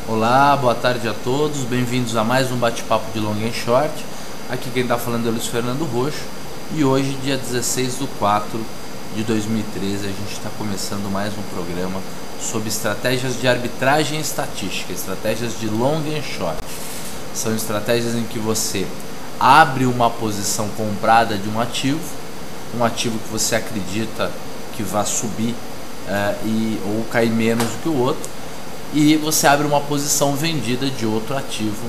Olá, boa tarde a todos, bem-vindos a mais um bate-papo de long and short. Aqui quem está falando é Luiz Fernando Roxo e hoje, dia 16/4/2013, a gente está começando mais um programa sobre estratégias de arbitragem estatística, estratégias de long and short. São estratégias em que você abre uma posição comprada de um ativo que você acredita que vai subir ou cair menos do que o outro, e você abre uma posição vendida de outro ativo,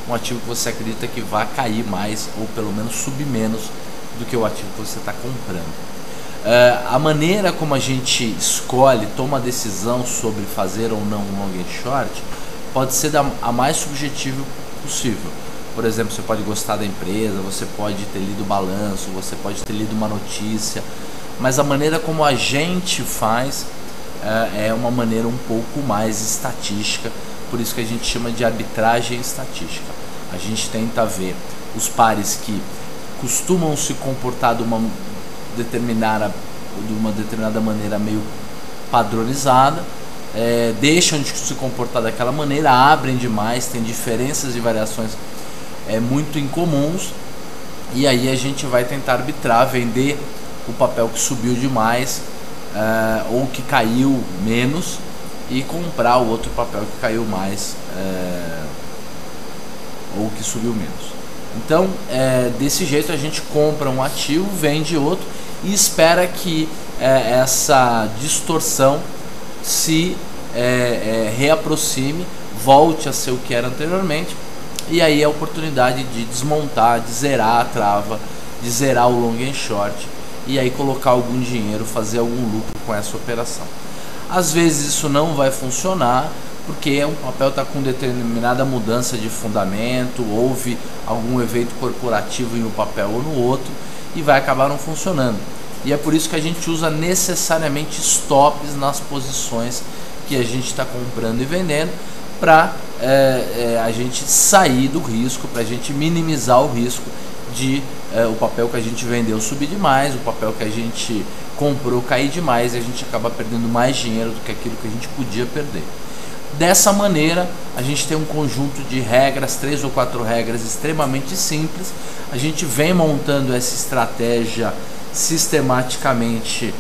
um ativo que você acredita que vai cair mais ou pelo menos subir menos do que o ativo que você está comprando. A maneira como a gente escolhe, toma a decisão sobre fazer ou não um long and short pode ser a mais subjetiva possível. Por exemplo, você pode gostar da empresa, você pode ter lido o balanço, você pode ter lido uma notícia, mas a maneira como a gente faz é uma maneira um pouco mais estatística, por isso que a gente chama de arbitragem estatística. A gente tenta ver os pares que costumam se comportar de uma determinada maneira meio padronizada, deixam de se comportar daquela maneira, abrem demais, tem diferenças e variações muito incomuns, e aí a gente vai tentar arbitrar, vender o papel que subiu demais ou que caiu menos e comprar o outro papel que caiu mais ou que subiu menos. Então, desse jeito a gente compra um ativo, vende outro e espera que essa distorção se reaproxime, volte a ser o que era anteriormente, e aí a oportunidade de desmontar, de zerar a trava, de zerar o long and short, e aí colocar algum dinheiro, fazer algum lucro com essa operação. Às vezes isso não vai funcionar, porque um papel está com determinada mudança de fundamento, houve algum evento corporativo em um papel ou no outro, e vai acabar não funcionando. E é por isso que a gente usa necessariamente stops nas posições que a gente está comprando e vendendo, para a gente sair do risco, para a gente minimizar o risco de o papel que a gente vendeu subir demais, o papel que a gente comprou cair demais, e a gente acaba perdendo mais dinheiro do que aquilo que a gente podia perder. Dessa maneira, a gente tem um conjunto de regras, 3 ou 4 regras extremamente simples. A gente vem montando essa estratégia sistematicamente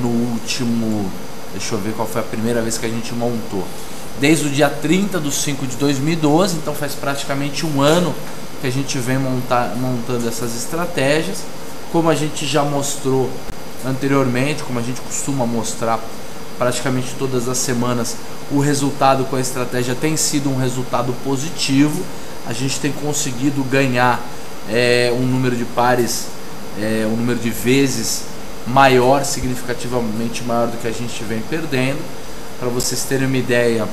no último, deixa eu ver qual foi a primeira vez que a gente montou, desde o dia 30/5/2012, então faz praticamente um ano que a gente vem montando essas estratégias. Como a gente já mostrou anteriormente, como a gente costuma mostrar praticamente todas as semanas, o resultado com a estratégia tem sido um resultado positivo. A gente tem conseguido ganhar um número de pares, um número de vezes maior, significativamente maior do que a gente vem perdendo. Para vocês terem uma ideia,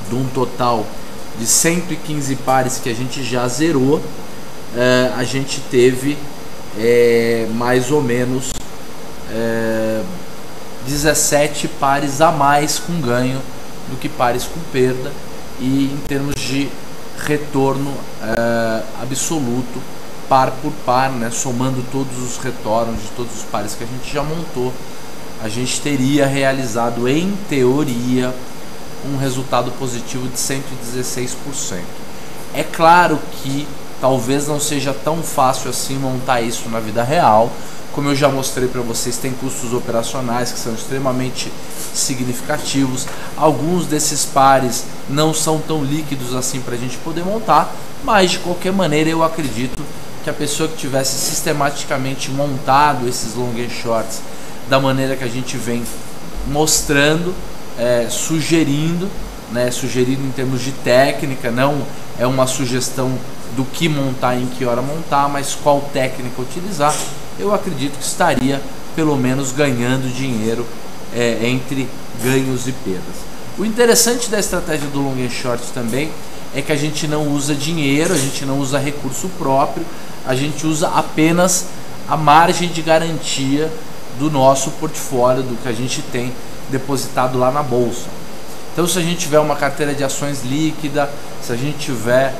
de um total de 115 pares que a gente já zerou, a gente teve mais ou menos 17 pares a mais com ganho do que pares com perda, e em termos de retorno absoluto, par por par, né, somando todos os retornos de todos os pares que a gente já montou, a gente teria realizado, em teoria, um resultado positivo de 116%. É claro que talvez não seja tão fácil assim montar isso na vida real. Como eu já mostrei para vocês, tem custos operacionais que são extremamente significativos. Alguns desses pares não são tão líquidos assim para a gente poder montar, mas de qualquer maneira eu acredito que a pessoa que tivesse sistematicamente montado esses long and shorts da maneira que a gente vem mostrando, sugerindo em termos de técnica, não é uma sugestão do que montar, em que hora montar, mas qual técnica utilizar, eu acredito que estaria pelo menos ganhando dinheiro entre ganhos e perdas. O interessante da estratégia do long and short também é que a gente não usa dinheiro, a gente não usa recurso próprio, a gente usa apenas a margem de garantia do nosso portfólio, do que a gente tem depositado lá na bolsa. Então, se a gente tiver uma carteira de ações líquida, se a gente tiver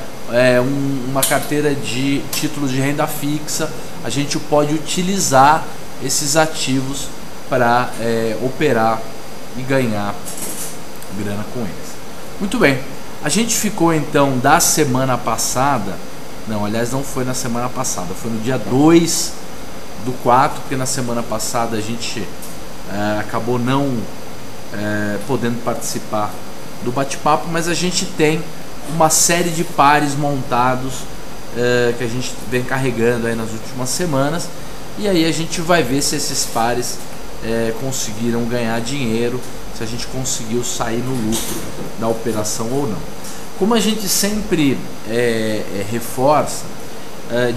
uma carteira de títulos de renda fixa, a gente pode utilizar esses ativos para operar e ganhar grana com eles. Muito bem, A gente ficou então da semana passada, não, aliás não foi na semana passada, foi no dia 2/4, porque na semana passada a gente acabou não podendo participar do bate-papo, mas a gente tem uma série de pares montados que a gente vem carregando aí nas últimas semanas, e aí a gente vai ver se esses pares conseguiram ganhar dinheiro, se a gente conseguiu sair no lucro da operação ou não. Como a gente sempre reforça,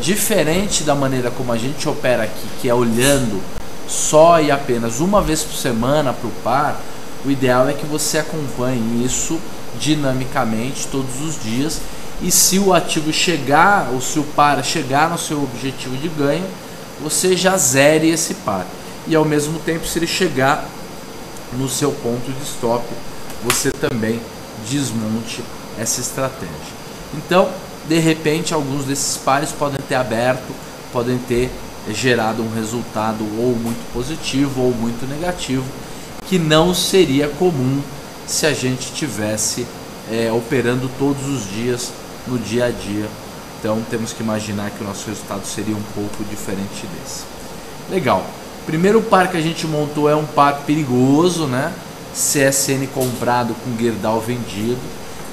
diferente da maneira como a gente opera aqui, que é olhando só e apenas uma vez por semana para o par, o ideal é que você acompanhe isso dinamicamente todos os dias, e se o ativo chegar, ou se o par chegar no seu objetivo de ganho, você já zere esse par, e ao mesmo tempo, se ele chegar no seu ponto de stop, você também desmonte essa estratégia. Então, de repente, alguns desses pares podem ter aberto, podem ter gerado um resultado ou muito positivo ou muito negativo, que não seria comum se a gente tivesse operando todos os dias no dia a dia. Então temos que imaginar que o nosso resultado seria um pouco diferente desse. Legal. Primeiro par que a gente montou é um par perigoso, né? CSN comprado com Gerdau vendido.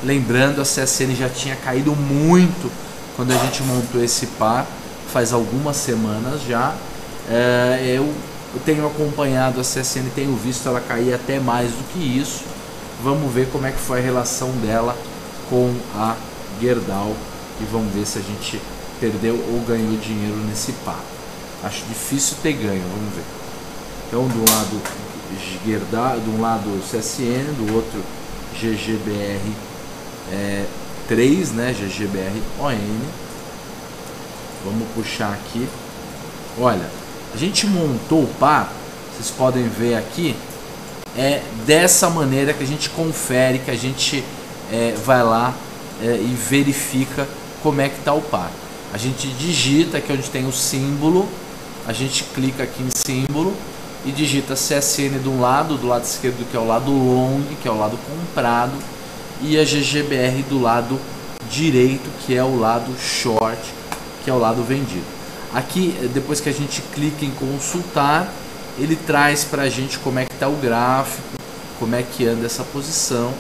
Lembrando, a CSN já tinha caído muito quando a gente montou esse par, faz algumas semanas já. Eu tenho acompanhado a CSN, tenho visto ela cair até mais do que isso. Vamos ver como é que foi a relação dela com a Gerdau e vamos ver se a gente perdeu ou ganhou dinheiro nesse par. Acho difícil ter ganho, vamos ver. Então, do lado Gerdau, de um lado CSN, do outro GGBR 3, né? GGBR ON. Vamos puxar aqui. Olha, a gente montou o par, vocês podem ver aqui, dessa maneira que a gente confere, que a gente vai lá e verifica como é que está o par. A gente digita aqui onde tem o símbolo, a gente clica aqui em símbolo e digita CSN do lado esquerdo, que é o lado long, que é o lado comprado, e a GGBR do lado direito, que é o lado short, que é o lado vendido. Aqui, depois que a gente clica em consultar, ele traz para a gente como é que está o gráfico, como é que anda essa posição.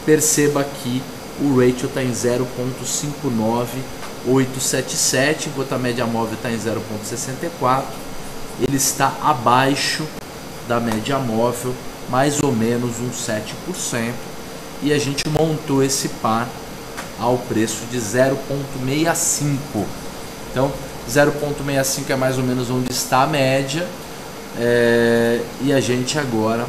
Perceba que o ratio está em 0,59877, enquanto a média móvel está em 0,64. Ele está abaixo da média móvel, mais ou menos uns 7%. E a gente montou esse par ao preço de 0,65. Então, 0,65 é mais ou menos onde está a média. E a gente agora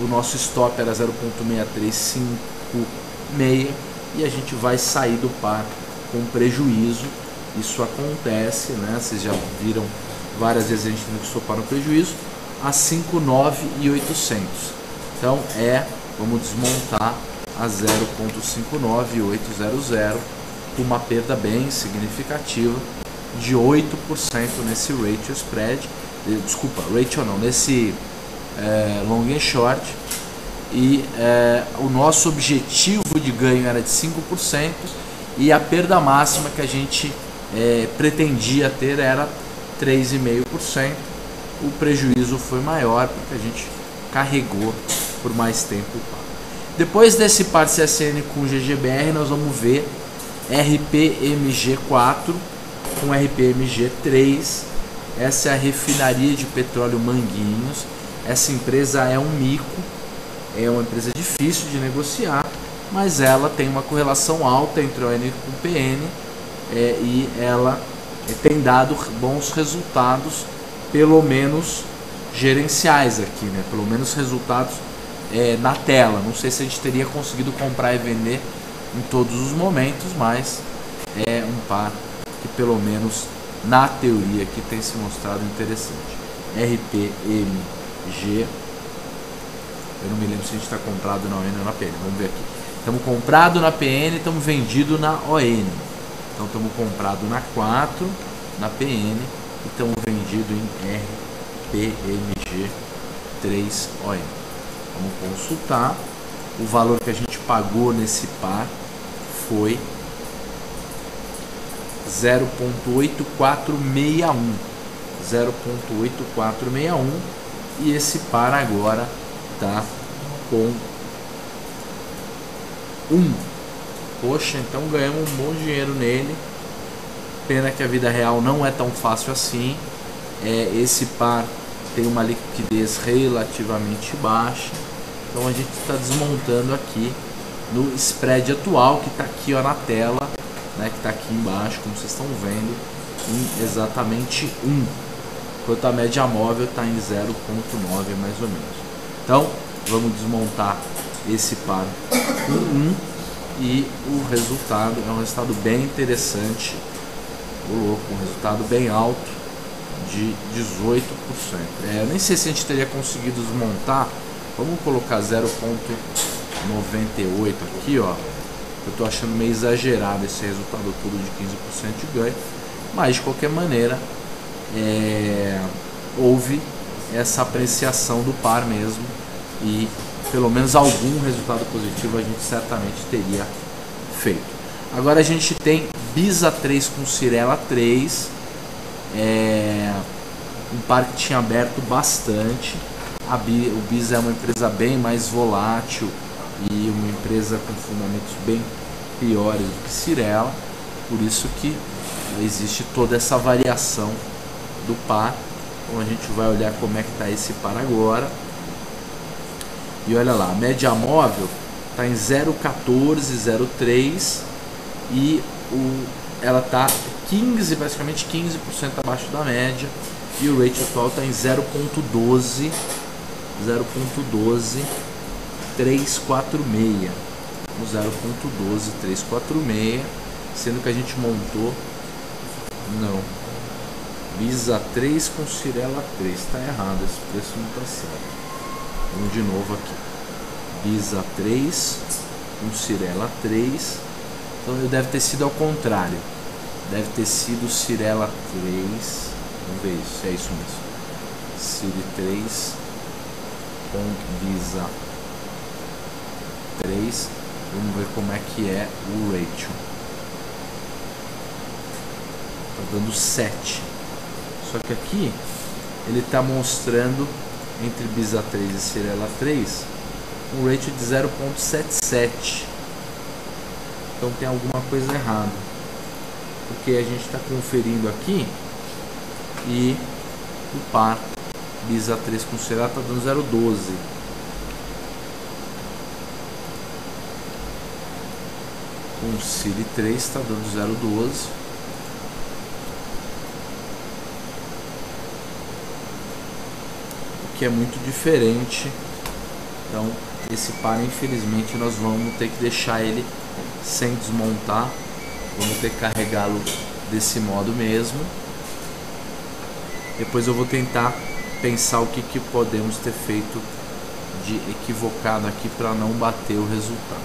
o nosso stop era 0,6356 e a gente vai sair do par com prejuízo. Isso acontece, né? Vocês já viram várias vezes a gente tendo que stopar no prejuízo a 5,9800. Então vamos desmontar a 0,59800 com uma perda bem significativa de 8% nesse ratio spread, ratio não, nesse long and short, e o nosso objetivo de ganho era de 5% e a perda máxima que a gente pretendia ter era 3,5%. O prejuízo foi maior porque a gente carregou por mais tempo o par. Depois desse par CSN com GGBR, nós vamos ver RPMG4 com RPMG3. Essa é a refinaria de petróleo Manguinhos. Essa empresa é um mico, é uma empresa difícil de negociar, mas ela tem uma correlação alta entre ON e PN, e ela tem dado bons resultados, pelo menos gerenciais aqui, né? Pelo menos resultados na tela. Não sei se a gente teria conseguido comprar e vender em todos os momentos, mas é um par que pelo menos na teoria aqui tem se mostrado interessante. RPMG, eu não me lembro se a gente está comprado na ON ou na PN, vamos ver aqui. Estamos comprado na PN, estamos vendido na ON. Então estamos comprado na 4, na PN, e estamos vendido em RPMG 3 ON. Vamos consultar o valor que a gente pagou nesse par foi 0,8461. 0,8461, e esse par agora tá com 1. Poxa, então ganhamos um bom dinheiro nele. Pena que a vida real não é tão fácil assim. Esse par tem uma liquidez relativamente baixa, então a gente está desmontando aqui no spread atual, que está aqui ó, na tela, né, que está aqui embaixo, como vocês estão vendo, em exatamente 1, enquanto a média móvel está em 0,9 mais ou menos. Então vamos desmontar esse par com 1 e o resultado é um resultado bem interessante, um resultado bem alto de 18%. Eu nem sei se a gente teria conseguido desmontar. Vamos colocar 0,98 aqui, ó. Eu tô achando meio exagerado esse resultado todo de 15% de ganho, mas de qualquer maneira houve essa apreciação do par mesmo, e pelo menos algum resultado positivo a gente certamente teria feito. Agora a gente tem BISA 3 com Cyrela 3, um par que tinha aberto bastante. O BISA é uma empresa bem mais volátil e uma empresa com fundamentos bem piores do que Cyrela, por isso que existe toda essa variação do par. Então a gente vai olhar como é que está esse par agora, e olha lá, a média móvel está em 0,1403 e ela está basicamente 15% abaixo da média, e o rate atual está em 0,12 346, no 0,12 346, sendo que a gente montou BISA 3 com Cyrela 3, está errado, esse preço não está certo. Vamos de novo aqui, BISA 3 com Cyrela 3, então deve ter sido ao contrário, deve ter sido Cyrela 3, vamos ver isso, se é isso mesmo, Ciri 3 com BISA 3, vamos ver como é que é o ratio, tá dando 7, só que aqui ele está mostrando entre BISA 3 e Cyrela 3 um ratio de 0,77, então tem alguma coisa errada, porque a gente está conferindo aqui e o par BISA 3 com Cyrela está dando 0,12. Com Ciri 3 está dando 0,12. O que é muito diferente. Então esse par, infelizmente, nós vamos ter que deixar ele sem desmontar. Vamos ter que carregá-lo desse modo mesmo. Depois eu vou tentar pensar o que podemos ter feito de equivocado aqui para não bater o resultado.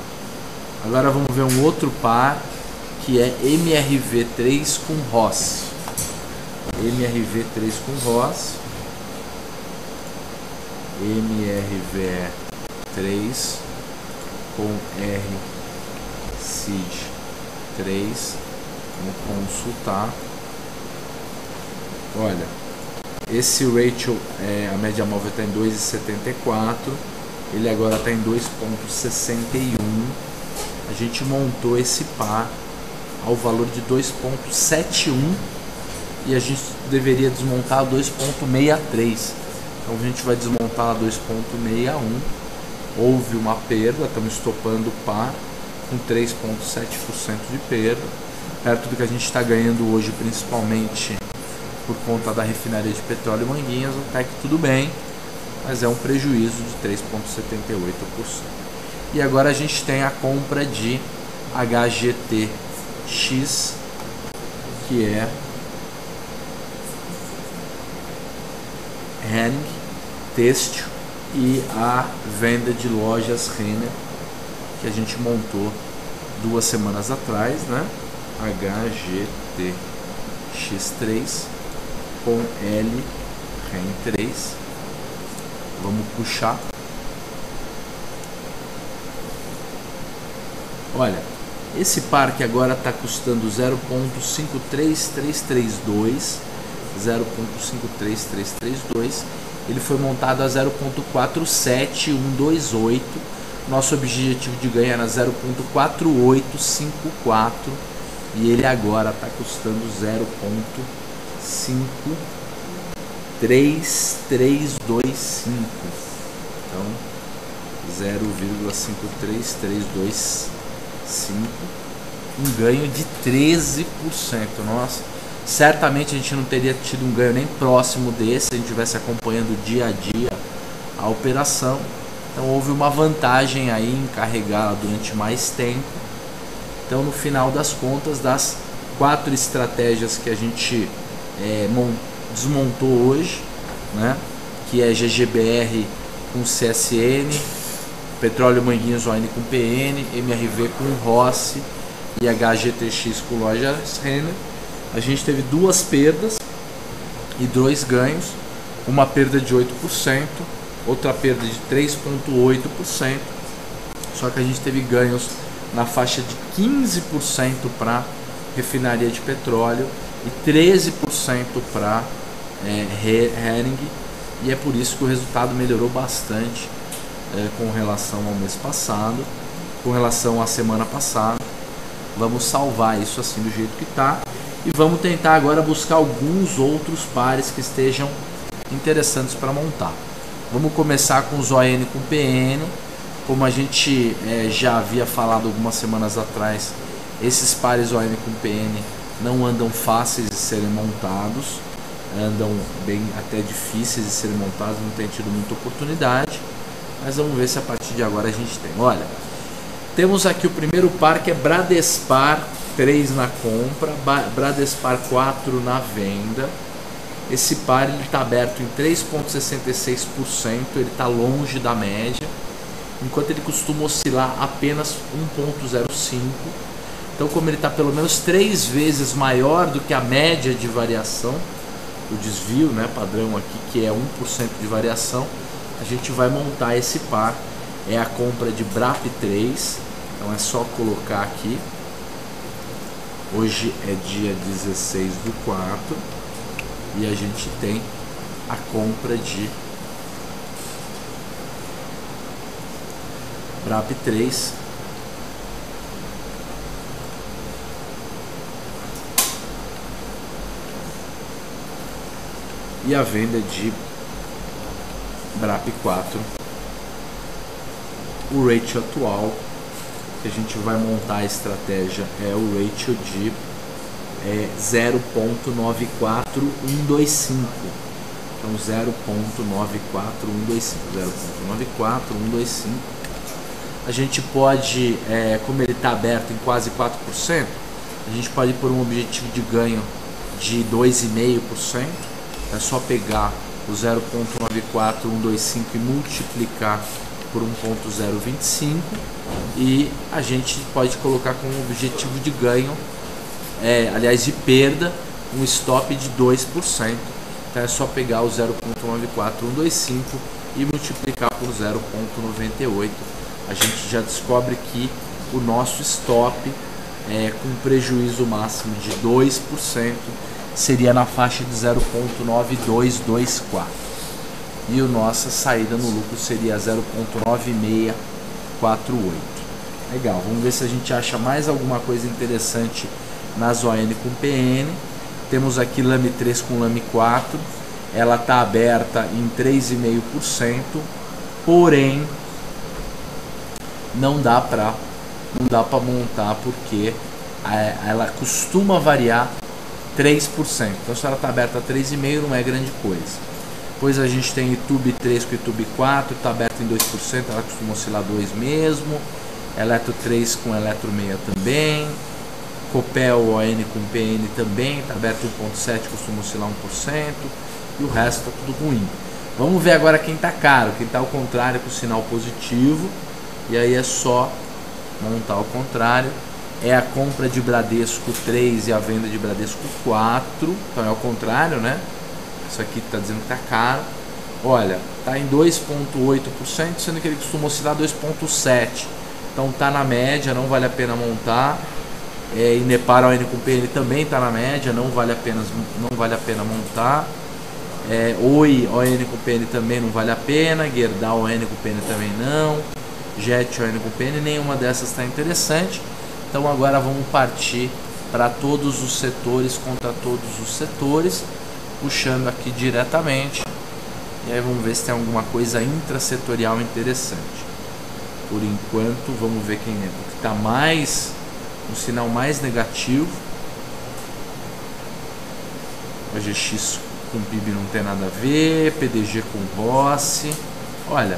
Agora vamos ver um outro par, que é MRV3 com ROS. MRV3 com ROS. MRV3 com RCID3. Vamos consultar. Olha, esse ratio, a média móvel está em 2,74, ele agora está em 2,61. A gente montou esse par ao valor de 2,71 e a gente deveria desmontar a 2,63. Então a gente vai desmontar a 2,61. Houve uma perda, estamos estopando o par com 3,7% de perda, perto do que a gente está ganhando hoje, principalmente por conta da refinaria de petróleo Manguinhos. Até que tudo bem, mas é um prejuízo de 3,78%. E agora a gente tem a compra de HGTX, que é Henning Têxtil, e a venda de lojas Renner, que a gente montou 2 semanas atrás, né? HGTX3 com L REN 3. Vamos puxar. Olha, esse par que agora está custando 0.53332, 0.53332, ele foi montado a 0.47128. Nosso objetivo de ganho era 0.4854 e ele agora está custando 0.53325. Então 0,53325, um ganho de 13%. Nossa, certamente a gente não teria tido um ganho nem próximo desse se a gente estivesse acompanhando dia a dia a operação. Então houve uma vantagem aí em carregá-la durante mais tempo. Então no final das contas, das 4 estratégias que a gente desmontou hoje, né, que é GGBR com CSN, Petróleo Manguinhos ON com PN, MRV com Rossi e HGTX com Lojas Renner, a gente teve 2 perdas e 2 ganhos, uma perda de 8%, outra perda de 3,8%, só que a gente teve ganhos na faixa de 15% para refinaria de petróleo e 13% para Hering, e é por isso que o resultado melhorou bastante com relação ao mês passado, com relação à semana passada. Vamos salvar isso assim do jeito que está e vamos tentar agora buscar alguns outros pares que estejam interessantes para montar. Vamos começar com os ON com PN. Como a gente já havia falado algumas semanas atrás, esses pares ON com PN não andam fáceis de serem montados, andam bem até difíceis de serem montados, não tem tido muita oportunidade, mas vamos ver se a partir de agora a gente tem. Olha, temos aqui o primeiro par, que é Bradespar 3 na compra, Bradespar 4 na venda. Esse par está aberto em 3,66%, ele está longe da média, enquanto ele costuma oscilar apenas 1,05%. Então, como ele está pelo menos 3 vezes maior do que a média de variação, o desvio, né, padrão aqui, que é 1% de variação, a gente vai montar esse par. É a compra de BRAP3, então é só colocar aqui. Hoje é dia 16/4 e a gente tem a compra de BRAP3 e a venda de BRAP4. O ratio atual que a gente vai montar a estratégia é o ratio de 0.94125. Então 0.94125. A gente pode, como ele está aberto em quase 4%, a gente pode pôr um objetivo de ganho de 2,5%. É só pegar o 0.94125 e multiplicar por 1.025 e a gente pode colocar como objetivo de ganho, aliás de perda, um stop de 2%. Então é só pegar o 0.94125 e multiplicar por 0.98. A gente já descobre que o nosso stop com prejuízo máximo de 2% seria na faixa de 0.9224 e a nossa saída no lucro seria 0.9648. Legal, vamos ver se a gente acha mais alguma coisa interessante nas ON com PN. Temos aqui Lame 3 com Lame 4, ela está aberta em 3,5%, porém não dá para montar porque ela costuma variar 3%. Então se ela está aberta a 3,5% não é grande coisa. Depois a gente tem YouTube 3 com YouTube 4, está aberta em 2%, ela costuma oscilar 2% mesmo. Eletro 3 com Eletro 6 também. Copel ON com PN também, está aberto em 1,7%, costuma oscilar 1%. E o resto está tudo ruim. Vamos ver agora quem está caro, quem está ao contrário com sinal positivo. E aí é só montar ao contrário. É a compra de Bradesco 3 e a venda de Bradesco 4. Então é ao contrário, né? Isso aqui está dizendo que está caro. Olha, está em 2,8%, sendo que ele costuma oscilar 2,7%. Então tá na média, não vale a pena montar. Inepar ON com PN também está na média, não vale a pena montar. Oi ON com PN também não vale a pena. Gerdau ON com PN também não. Jet ON com PN, nenhuma dessas está interessante. Então agora vamos partir para todos os setores contra todos os setores, puxando aqui diretamente. E aí vamos ver se tem alguma coisa intrasetorial interessante. Por enquanto vamos ver quem é que está mais um sinal mais negativo. O GX com PIB não tem nada a ver, PDG com ROSS. Olha,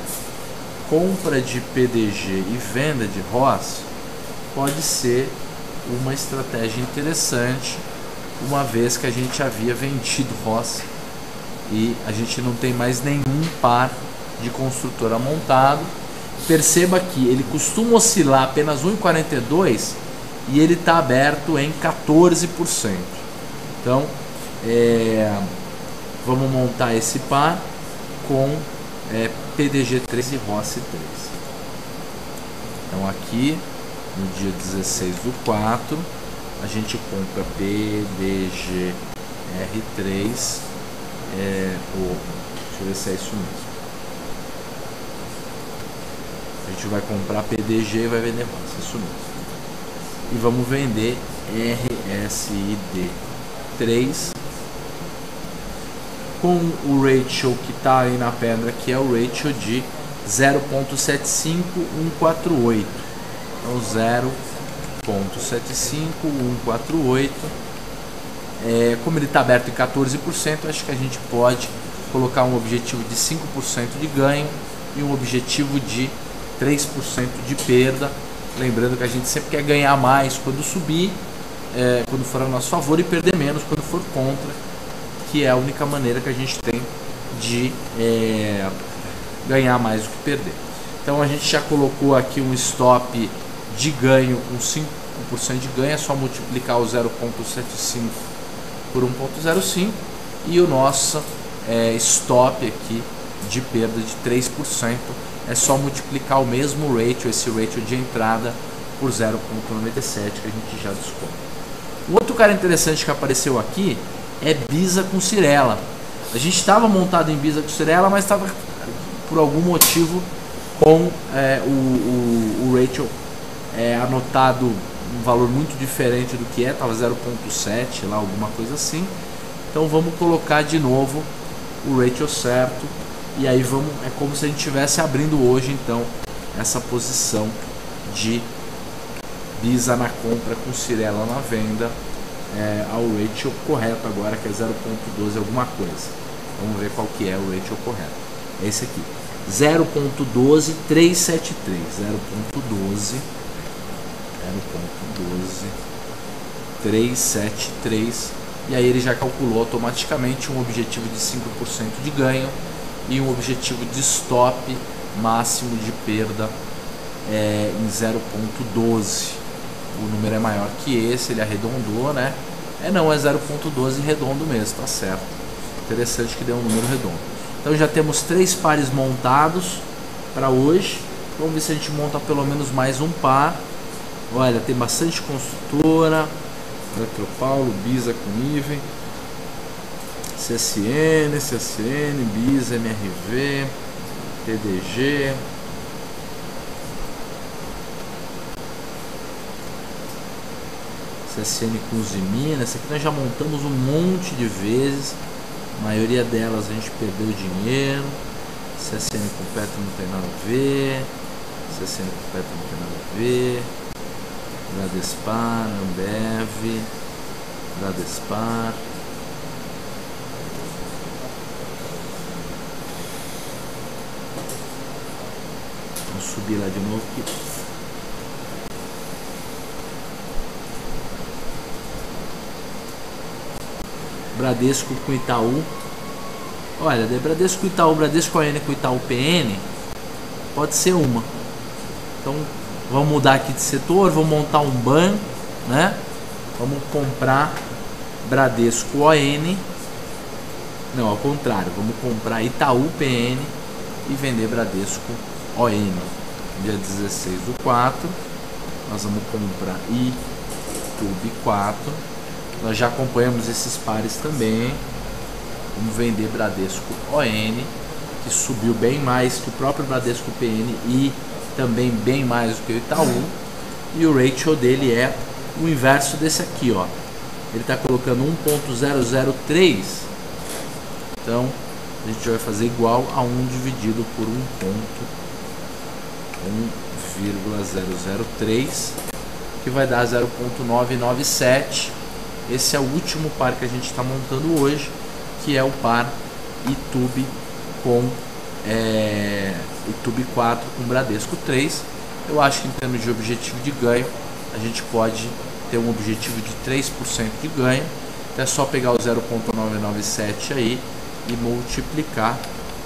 compra de PDG e venda de ROSS pode ser uma estratégia interessante, uma vez que a gente havia vendido ROSS e a gente não tem mais nenhum par de construtora montado. Perceba que ele costuma oscilar apenas 1,42 e ele está aberto em 14%. Então vamos montar esse par com PDG 3 e ROSS 3. Então aqui no dia 16/4 a gente compra PDG R3. Deixa eu ver se é isso mesmo. A gente vai comprar PDG e vai vender ROSS, isso mesmo. E vamos vender RSID 3 com o ratio que está aí na pedra, que é o ratio de 0.75148. Então 0.75148. Como ele está aberto em 14%, acho que a gente pode colocar um objetivo de 5% de ganho e um objetivo de 3% de perda. Lembrando que a gente sempre quer ganhar mais quando subir, quando for a nosso favor, e perder menos quando for contra, que é a única maneira que a gente tem de ganhar mais do que perder. Então a gente já colocou aqui um stop de ganho com 5% de ganho, é só multiplicar o 0.75 por 1.05 e o nosso stop aqui de perda de 3%. É só multiplicar o mesmo ratio, esse ratio de entrada, por 0.97 que a gente já descobre. O outro cara interessante que apareceu aqui é Bisa com Cyrela. A gente estava montado em Bisa com Cyrela, mas estava por algum motivo com o ratio anotado um valor muito diferente do que estava 0.7 lá, alguma coisa assim. Então vamos colocar de novo o ratio certo. E aí é como se a gente estivesse abrindo hoje então essa posição de Bisa na compra com Cyrela na venda, ao ratio correto agora, que é 0.12 alguma coisa. Vamos ver qual que é o ratio correto. É esse aqui, 0.12373. 0.12373. E aí ele já calculou automaticamente um objetivo de 5% de ganho e um objetivo de stop máximo de perda em 0.12. O número é maior que esse, ele arredondou, né? Não, é 0.12 redondo mesmo, tá certo. Interessante que deu um número redondo. Então já temos 3 pares montados para hoje. Vamos ver se a gente monta pelo menos mais um par. Olha, tem bastante construtora: Eletropaulo, Bisa com Iven, CSN, Bisa, MRV, PDG, CSN com Usiminas. Essa aqui nós já montamos um monte de vezes, a maioria delas a gente perdeu dinheiro. CSN com Petro não tem nada a ver, CSN com Petro não tem nada a ver. Bradespar, Ambev, Bradespar. Vamos subir lá de novo aqui. Bradesco com Itaú. Olha, de Bradesco com Itaú, Bradesco ON com Itaú PN, pode ser uma. Então vamos mudar aqui de setor, vamos montar um banco, né? Vamos comprar Bradesco ON. Não, ao contrário, vamos comprar Itaú PN e vender Bradesco ON. dia 16/4. Nós vamos comprar ITUB 4. Nós já acompanhamos esses pares também. Vamos vender Bradesco ON, que subiu bem mais que o próprio Bradesco PN e também bem mais do que o Itaú. E o ratio dele é o inverso desse aqui, ó. Ele está colocando 1.003. Então a gente vai fazer igual a 1 dividido por 1.003, que vai dar 0.997. Esse é o último par que a gente está montando hoje, que é o par ITUB com ITUB 4 com Bradesco 3. Eu acho que em termos de objetivo de ganho, a gente pode ter um objetivo de 3% de ganho. Então é só pegar o 0.997 aí e multiplicar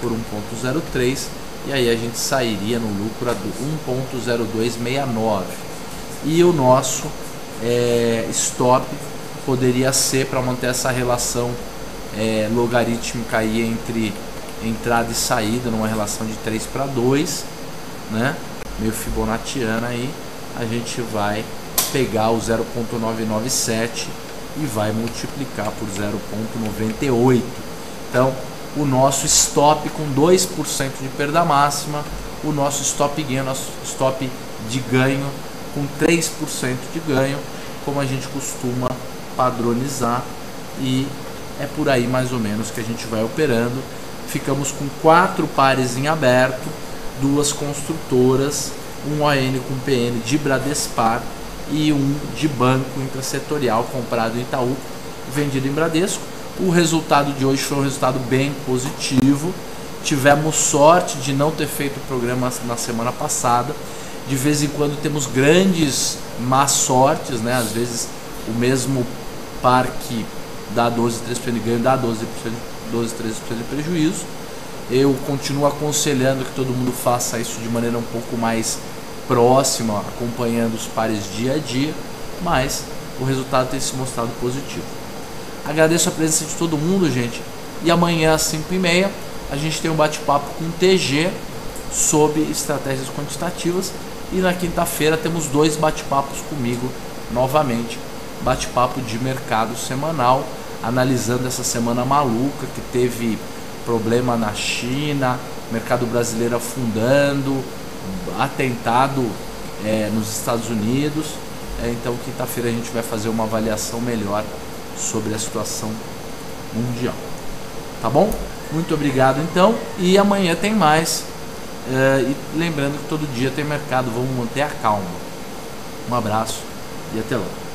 por 1.03, e aí a gente sairia no lucro do 1.0269. E o nosso stop poderia ser, para manter essa relação logarítmica aí entre entrada e saída, numa relação de 3/2, né? Meio fibonacciana aí, a gente vai pegar o 0.997 e vai multiplicar por 0.98. Então, o nosso stop com 2% de perda máxima, o nosso stop gain, nosso stop de ganho com 3% de ganho, como a gente costuma padronizar, e é por aí mais ou menos que a gente vai operando. Ficamos com 4 pares em aberto, 2 construtoras, um ON com PN de Bradespar e um de banco intrasetorial comprado em Itaú, vendido em Bradesco. O resultado de hoje foi um resultado bem positivo. Tivemos sorte de não ter feito o programa na semana passada. De vez em quando temos grandes más sortes, né? Às vezes o mesmo par que dá 12,3% de ganho, dá 12,3% de prejuízo. Eu continuo aconselhando que todo mundo faça isso de maneira um pouco mais próxima, acompanhando os pares dia a dia, mas o resultado tem se mostrado positivo. Agradeço a presença de todo mundo, gente, e amanhã às 5h30 a gente tem um bate-papo com o TG sobre estratégias quantitativas, e na quinta-feira temos 2 bate-papos comigo novamente, bate-papo de mercado semanal, analisando essa semana maluca que teve problema na China, mercado brasileiro afundando, atentado nos Estados Unidos. Então quinta-feira a gente vai fazer uma avaliação melhor sobre a situação mundial, tá bom? Muito obrigado então, e amanhã tem mais, e lembrando que todo dia tem mercado. Vamos manter a calma. Um abraço e até lá.